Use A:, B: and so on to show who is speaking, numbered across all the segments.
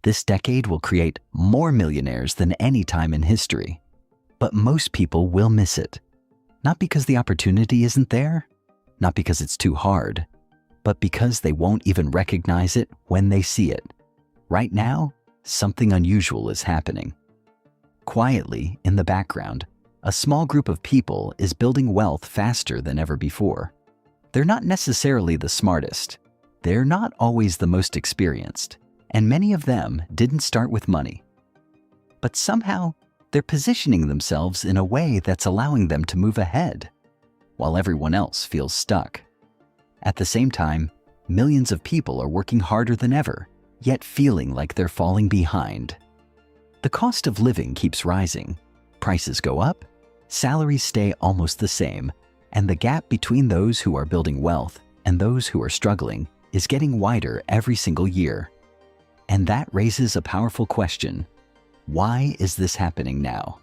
A: This decade will create more millionaires than any time in history. But most people will miss it. Not because the opportunity isn't there, not because it's too hard, but because they won't even recognize it when they see it. Right now, something unusual is happening. Quietly, in the background, a small group of people is building wealth faster than ever before. They're not necessarily the smartest. They're not always the most experienced, and many of them didn't start with money. But somehow, they're positioning themselves in a way that's allowing them to move ahead, while everyone else feels stuck. At the same time, millions of people are working harder than ever, yet feeling like they're falling behind. The cost of living keeps rising. Prices go up, salaries stay almost the same, and the gap between those who are building wealth and those who are struggling is getting wider every single year. And that raises a powerful question. Why is this happening now?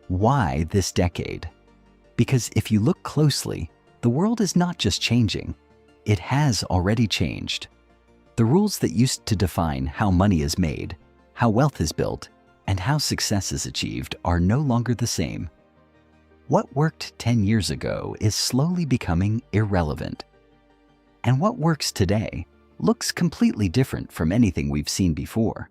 A: Why this decade? Because if you look closely, the world is not just changing. It has already changed. The rules that used to define how money is made, how wealth is built, and how success is achieved are no longer the same. What worked 10 years ago is slowly becoming irrelevant. And what works today looks completely different from anything we've seen before.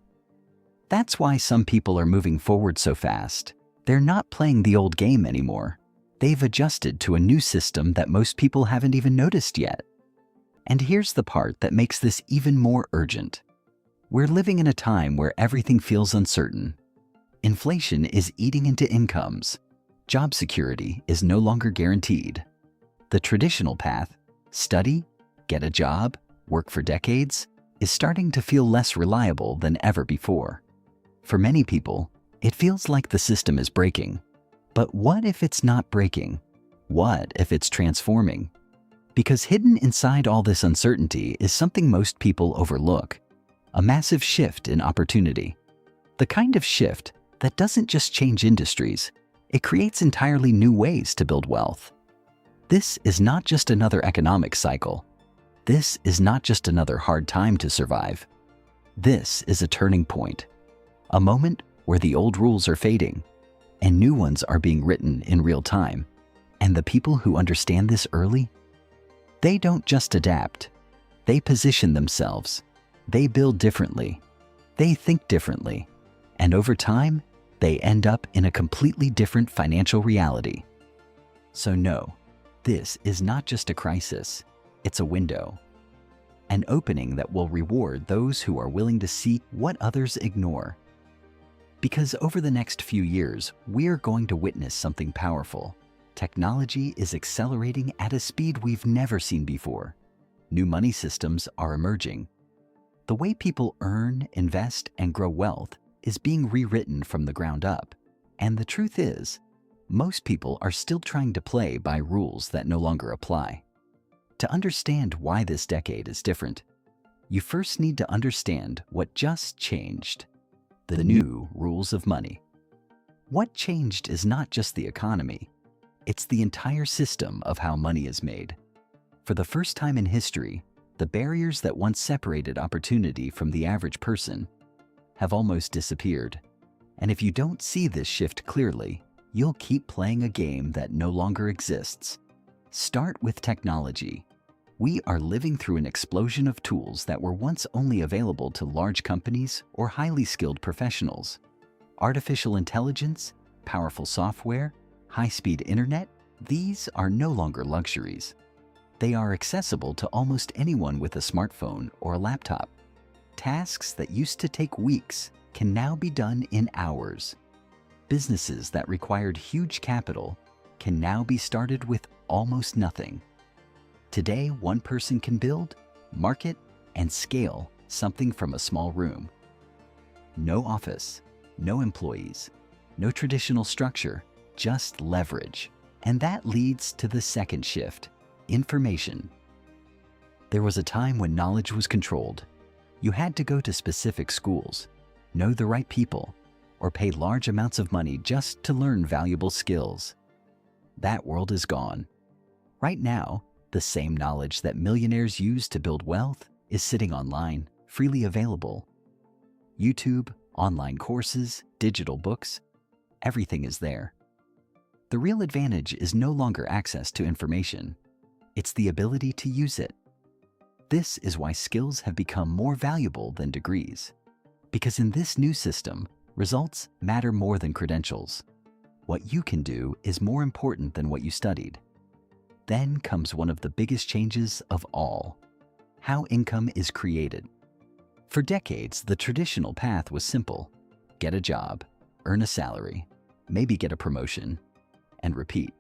A: That's why some people are moving forward so fast. They're not playing the old game anymore. They've adjusted to a new system that most people haven't even noticed yet. And here's the part that makes this even more urgent. We're living in a time where everything feels uncertain. Inflation is eating into incomes. Job security is no longer guaranteed. The traditional path, study, get a job, work for decades, is starting to feel less reliable than ever before. For many people, it feels like the system is breaking. But what if it's not breaking? What if it's transforming? Because hidden inside all this uncertainty is something most people overlook: a massive shift in opportunity. The kind of shift that doesn't just change industries, it creates entirely new ways to build wealth. This is not just another economic cycle. This is not just another hard time to survive. This is a turning point, a moment where the old rules are fading and new ones are being written in real time. And the people who understand this early, they don't just adapt. They position themselves. They build differently. They think differently. And over time, they end up in a completely different financial reality. So no, this is not just a crisis. It's a window. An opening that will reward those who are willing to see what others ignore. Because over the next few years, we're going to witness something powerful. Technology is accelerating at a speed we've never seen before. New money systems are emerging. The way people earn, invest, and grow wealth is being rewritten from the ground up. And the truth is, most people are still trying to play by rules that no longer apply. To understand why this decade is different, you first need to understand what just changed: the new rules of money. What changed is not just the economy. It's the entire system of how money is made. For the first time in history, the barriers that once separated opportunity from the average person have almost disappeared. And if you don't see this shift clearly, you'll keep playing a game that no longer exists. Start with technology. We are living through an explosion of tools that were once only available to large companies or highly skilled professionals. Artificial intelligence, powerful software, high-speed internet, these are no longer luxuries. They are accessible to almost anyone with a smartphone or a laptop. Tasks that used to take weeks can now be done in hours. Businesses that required huge capital can now be started with almost nothing. Today, one person can build, market, and scale something from a small room. No office, no employees, no traditional structure, just leverage. And that leads to the second shift: information. There was a time when knowledge was controlled. You had to go to specific schools, know the right people, or pay large amounts of money just to learn valuable skills. That world is gone. Right now, the same knowledge that millionaires use to build wealth is sitting online, freely available. YouTube, online courses, digital books, everything is there. The real advantage is no longer access to information. It's the ability to use it. This is why skills have become more valuable than degrees. Because in this new system, results matter more than credentials. What you can do is more important than what you studied. Then comes one of the biggest changes of all: how income is created. For decades, the traditional path was simple: get a job, earn a salary, maybe get a promotion, and repeat.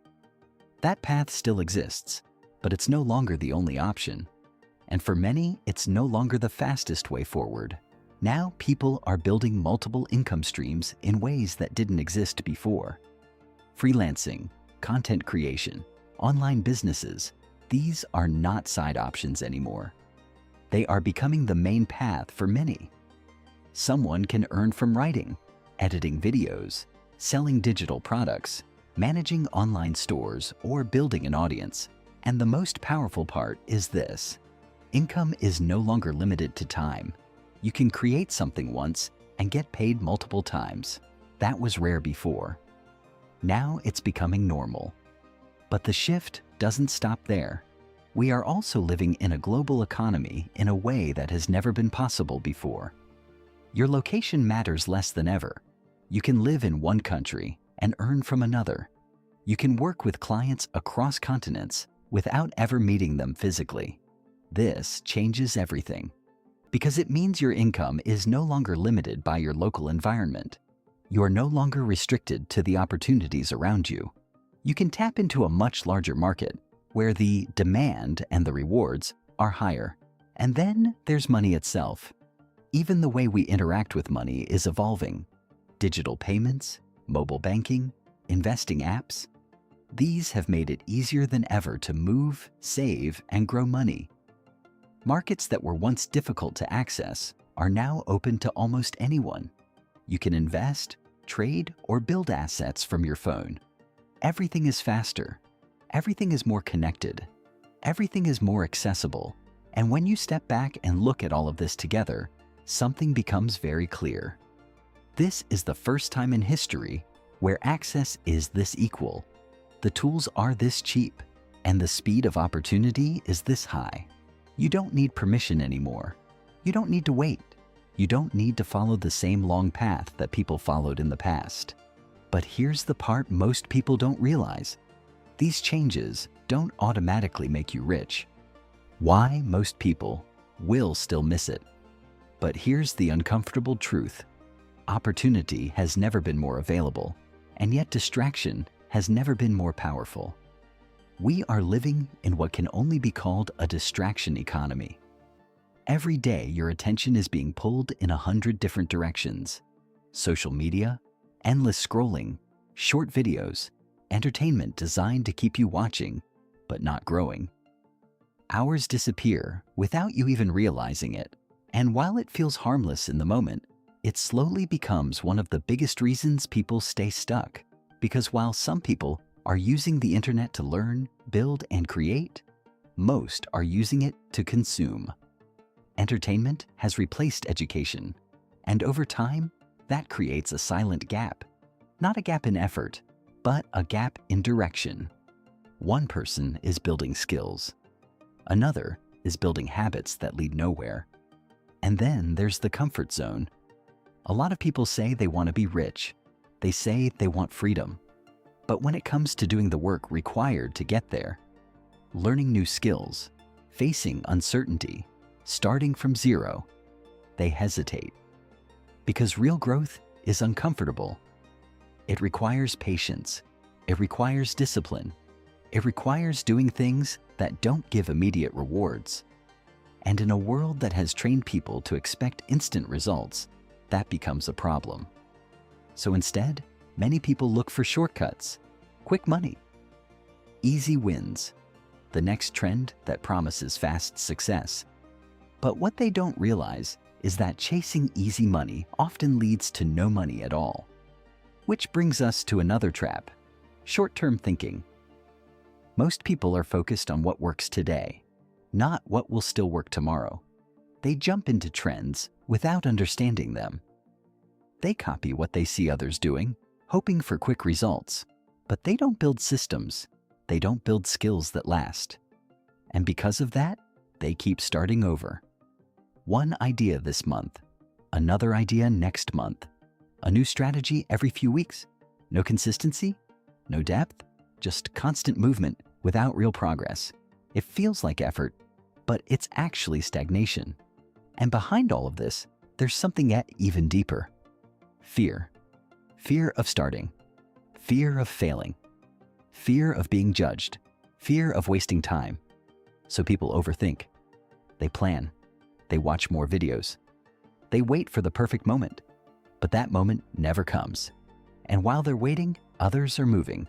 A: That path still exists, but it's no longer the only option. And for many, it's no longer the fastest way forward. Now people are building multiple income streams in ways that didn't exist before. Freelancing, content creation, online businesses, these are not side options anymore. They are becoming the main path for many. Someone can earn from writing, editing videos, selling digital products, managing online stores, or building an audience. And the most powerful part is this: income is no longer limited to time. You can create something once and get paid multiple times. That was rare before. Now it's becoming normal. But the shift doesn't stop there. We are also living in a global economy in a way that has never been possible before. Your location matters less than ever. You can live in one country and earn from another. You can work with clients across continents without ever meeting them physically. This changes everything, because it means your income is no longer limited by your local environment. You are no longer restricted to the opportunities around you. You can tap into a much larger market where the demand and the rewards are higher. And then there's money itself. Even the way we interact with money is evolving. Digital payments, mobile banking, investing apps, these have made it easier than ever to move, save, and grow money. Markets that were once difficult to access are now open to almost anyone. You can invest, trade, or build assets from your phone. Everything is faster. Everything is more connected. Everything is more accessible. And when you step back and look at all of this together, something becomes very clear. This is the first time in history where access is this equal. The tools are this cheap, and the speed of opportunity is this high. You don't need permission anymore. You don't need to wait. You don't need to follow the same long path that people followed in the past. But here's the part most people don't realize. These changes don't automatically make you rich. Why most people will still miss it. But here's the uncomfortable truth. Opportunity has never been more available, and yet distraction has never been more powerful. We are living in what can only be called a distraction economy. Every day, your attention is being pulled in 100 different directions. Social media, endless scrolling, short videos, entertainment designed to keep you watching, but not growing. Hours disappear without you even realizing it. And while it feels harmless in the moment, it slowly becomes one of the biggest reasons people stay stuck. Because while some people are using the internet to learn, build, and create, most are using it to consume. Entertainment has replaced education, and over time, that creates a silent gap. Not a gap in effort, but a gap in direction. One person is building skills. Another is building habits that lead nowhere. And then there's the comfort zone. A lot of people say they want to be rich. They say they want freedom. But when it comes to doing the work required to get there, learning new skills, facing uncertainty, starting from zero, they hesitate. Because real growth is uncomfortable. It requires patience. It requires discipline. It requires doing things that don't give immediate rewards. And in a world that has trained people to expect instant results, that becomes a problem. So instead, many people look for shortcuts, quick money, easy wins, the next trend that promises fast success. But what they don't realize is that chasing easy money often leads to no money at all. Which brings us to another trap, short-term thinking. Most people are focused on what works today, not what will still work tomorrow. They jump into trends without understanding them. They copy what they see others doing, hoping for quick results. But they don't build systems. They don't build skills that last. And because of that, they keep starting over. One idea this month, another idea next month, a new strategy every few weeks. No consistency, no depth, just constant movement without real progress. It feels like effort, but it's actually stagnation. And behind all of this, there's something yet even deeper. Fear. Fear of starting. Fear of failing. Fear of being judged. Fear of wasting time. So people overthink. They plan. They watch more videos. They wait for the perfect moment. But that moment never comes. And while they're waiting, others are moving.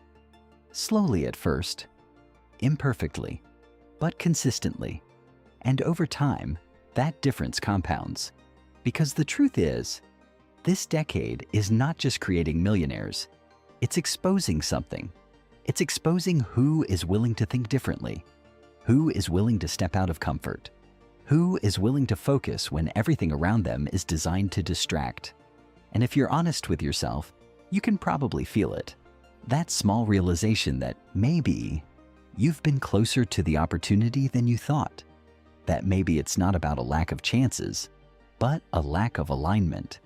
A: Slowly at first. Imperfectly. But consistently. And over time, that difference compounds. Because the truth is, this decade is not just creating millionaires. It's exposing something. It's exposing who is willing to think differently, who is willing to step out of comfort, who is willing to focus when everything around them is designed to distract. And if you're honest with yourself, you can probably feel it. That small realization that maybe you've been closer to the opportunity than you thought. That maybe it's not about a lack of chances, but a lack of alignment.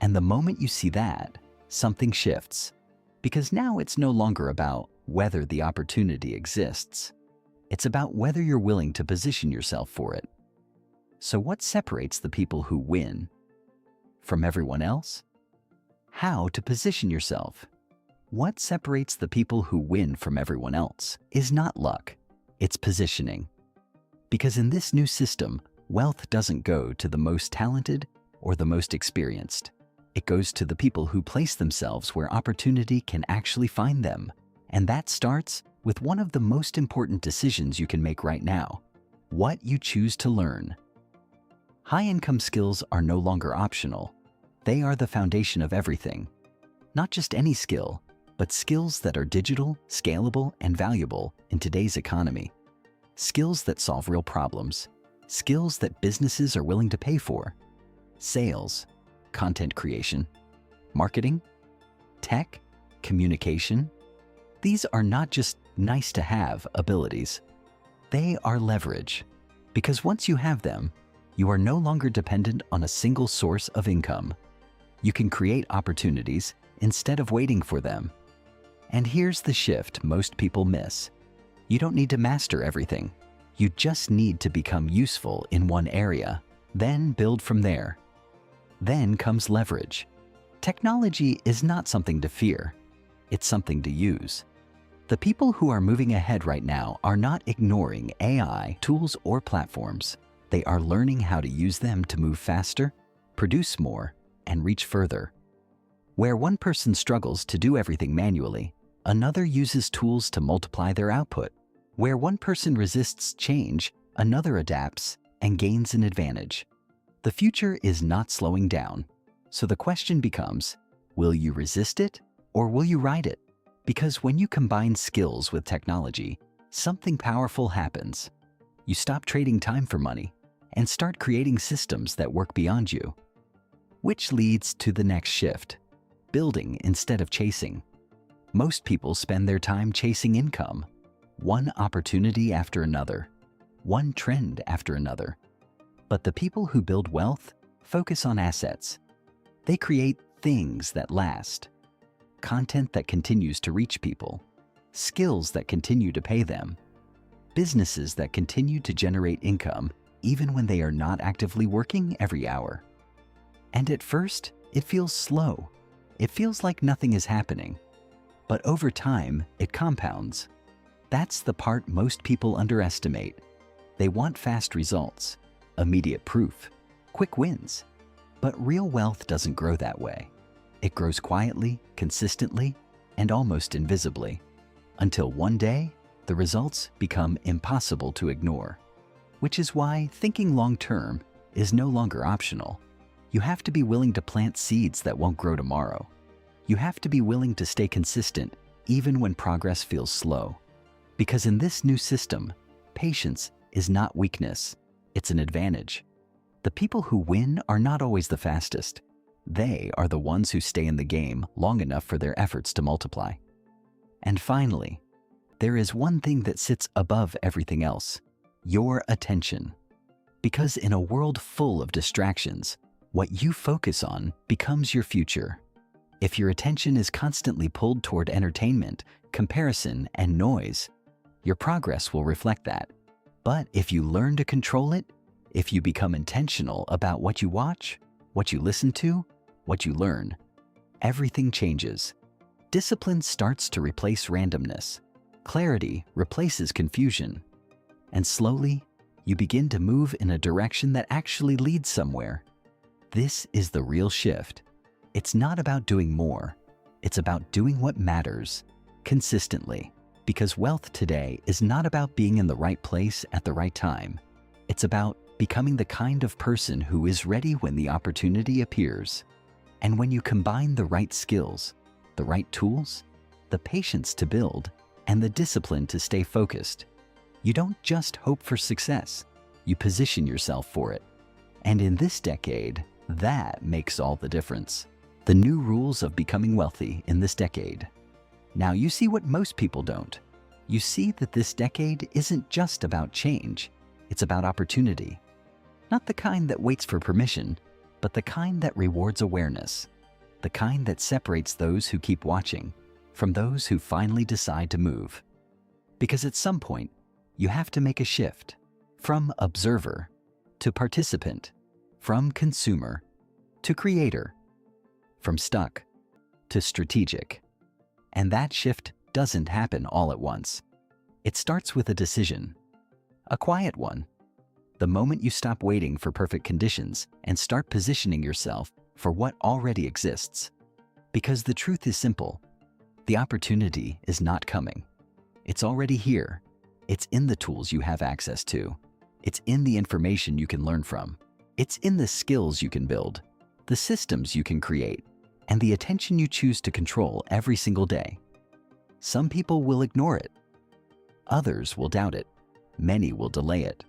A: And the moment you see that, something shifts. Because now it's no longer about whether the opportunity exists. It's about whether you're willing to position yourself for it. So what separates the people who win from everyone else? How to position yourself. What separates the people who win from everyone else is not luck, it's positioning. Because in this new system, wealth doesn't go to the most talented or the most experienced. It goes to the people who place themselves where opportunity can actually find them. And that starts with one of the most important decisions you can make right now: what you choose to learn. High-income skills are no longer optional. They are the foundation of everything. Not just any skill, but skills that are digital, scalable, and valuable in today's economy. Skills that solve real problems. Skills that businesses are willing to pay for. Sales, content creation, marketing, tech, communication. These are not just nice-to-have abilities. They are leverage. Because once you have them, you are no longer dependent on a single source of income. You can create opportunities instead of waiting for them. And here's the shift most people miss. You don't need to master everything. You just need to become useful in one area, then build from there. Then comes leverage. Technology is not something to fear. It's something to use. The people who are moving ahead right now are not ignoring AI tools or platforms. They are learning how to use them to move faster, produce more, and reach further. Where one person struggles to do everything manually, another uses tools to multiply their output. Where one person resists change, another adapts and gains an advantage. The future is not slowing down. So the question becomes, will you resist it or will you ride it? Because when you combine skills with technology, something powerful happens. You stop trading time for money and start creating systems that work beyond you. Which leads to the next shift: building instead of chasing. Most people spend their time chasing income, one opportunity after another, one trend after another. But the people who build wealth focus on assets. They create things that last, content that continues to reach people, skills that continue to pay them, businesses that continue to generate income even when they are not actively working every hour. And at first, it feels slow. It feels like nothing is happening. But over time, it compounds. That's the part most people underestimate. They want fast results, immediate proof, quick wins. But real wealth doesn't grow that way. It grows quietly, consistently, and almost invisibly, until one day, the results become impossible to ignore. Which is why thinking long-term is no longer optional. You have to be willing to plant seeds that won't grow tomorrow. You have to be willing to stay consistent even when progress feels slow. Because in this new system, patience is not weakness, it's an advantage. The people who win are not always the fastest. They are the ones who stay in the game long enough for their efforts to multiply. And finally, there is one thing that sits above everything else: your attention. Because in a world full of distractions, what you focus on becomes your future. If your attention is constantly pulled toward entertainment, comparison, and noise, your progress will reflect that. But if you learn to control it, if you become intentional about what you watch, what you listen to, what you learn, everything changes. Discipline starts to replace randomness. Clarity replaces confusion. And slowly, you begin to move in a direction that actually leads somewhere. This is the real shift. It's not about doing more. It's about doing what matters, consistently. Because wealth today is not about being in the right place at the right time. It's about becoming the kind of person who is ready when the opportunity appears. And when you combine the right skills, the right tools, the patience to build, and the discipline to stay focused, you don't just hope for success, you position yourself for it. And in this decade, that makes all the difference. The new rules of becoming wealthy in this decade. Now you see what most people don't. You see that this decade isn't just about change, it's about opportunity. Not the kind that waits for permission, but the kind that rewards awareness. The kind that separates those who keep watching from those who finally decide to move. Because at some point, you have to make a shift from observer to participant, from consumer to creator, from stuck to strategic. And that shift doesn't happen all at once. It starts with a decision, a quiet one. The moment you stop waiting for perfect conditions and start positioning yourself for what already exists. Because the truth is simple, the opportunity is not coming. It's already here. It's in the tools you have access to. It's in the information you can learn from. It's in the skills you can build, the systems you can create, and the attention you choose to control every single day. Some people will ignore it. Others will doubt it. Many will delay it.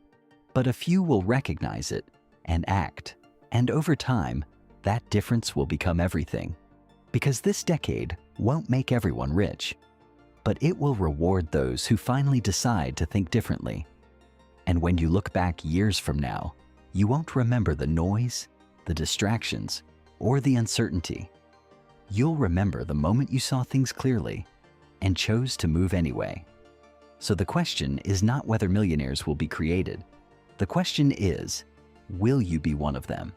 A: But a few will recognize it and act. And over time, that difference will become everything. Because this decade won't make everyone rich, but it will reward those who finally decide to think differently. And when you look back years from now, you won't remember the noise, the distractions, or the uncertainty. You'll remember the moment you saw things clearly and chose to move anyway. So the question is not whether millionaires will be created. The question is, will you be one of them?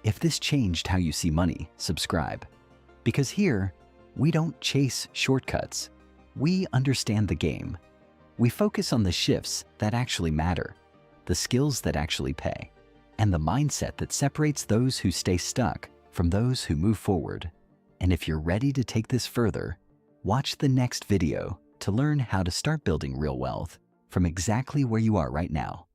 A: If this changed how you see money, subscribe. Because here, we don't chase shortcuts. We understand the game. We focus on the shifts that actually matter, the skills that actually pay, and the mindset that separates those who stay stuck from those who move forward. And if you're ready to take this further, watch the next video to learn how to start building real wealth from exactly where you are right now.